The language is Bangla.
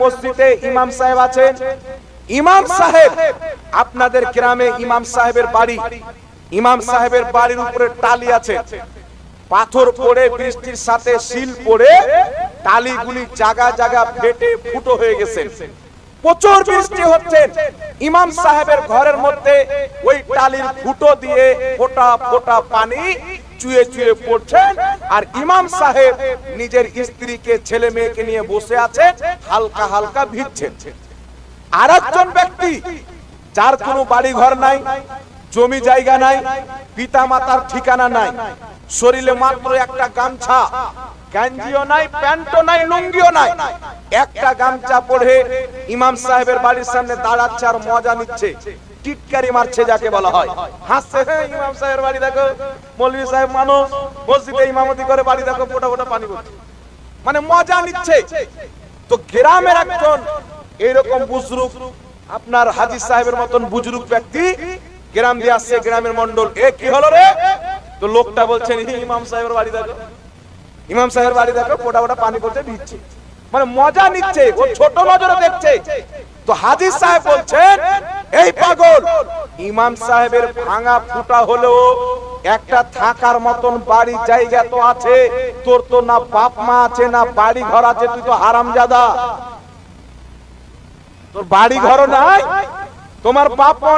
মসজিদে ইমাম সাহেব আছেন, ইমাম সাহেব আপনাদের গ্রামে ইমাম সাহেবের বাড়ি, ইমাম সাহেবের বাড়ির উপরে টালি আছে, পাথর পড়ে বৃষ্টির সাথে শিল পড়ে টালিগুলি জায়গা জায়গা ফেটে ফুটো হয়ে গেছে, প্রচুর বৃষ্টি হচ্ছে, ইমাম সাহেবের ঘরের মধ্যে ওই টালির ফুটো দিয়ে ফোঁটা ফোঁটা পানি চুয়ে চুয়ে পড়ছেন, আর ইমাম সাহেব নিজের স্ত্রীকে ছেলে মেয়েকে নিয়ে বসে আছেন, হালকা হালকা ভিজছেন। আর একজন ব্যক্তি যার কোনো বাড়ি ঘর নাই, জমি জায়গা নাই, পিতা মাতার ঠিকানা নাই, শরীরে মাত্র একটা গামছা, গেঞ্জিও নাই, প্যান্টও নাই, লুঙ্গিও নাই, একটা গামছা পরে ইমাম সাহেবের বাড়ির সামনে দাঁড়াচ্ছে আর মজা নিচ্ছে, টিটকারি মারছে যাকে বলা হয়, হাসছে, ইমাম সাহেবের বাড়ি দেখো, মৌলভী সাহেব মানুষ মসজিদে ইমামতি করে, বাড়ি দেখো ফোঁটা ফোঁটা পানি পড়ছে, মানে মজা নিচ্ছে। তো গ্রামের একজন এইরকম বুজরুক, আপনার হাজী সাহেবের মতন বুজরুক ব্যক্তি গ্রাম দিয়ে আসছে, গ্রামের মন্ডল, এ কি হলো রে? তো লোকটা বলছেন, ইমাম সাহেবের বাড়ি দেখো, ইমাম সাহেবের বাড়ি দেখো ফোঁটা ফোঁটা পানি পড়ছে, ভিজছে, মানে মজা নিচ্ছে, ও ছোট নজরে দেখছে। তো হাজী সাহেব বলছেন, এই পাগল, ইমাম সাহেবের ভাঙা ফুটা হলেও একটা থাকার মতন বাড়ি জায়গা তো আছে, তোর তো না বাপ মা আছে না বাড়ি ঘর আছে, তুই তো হারামজাদা, তোর বাড়ি ঘর নাই, তোমার বাপ মা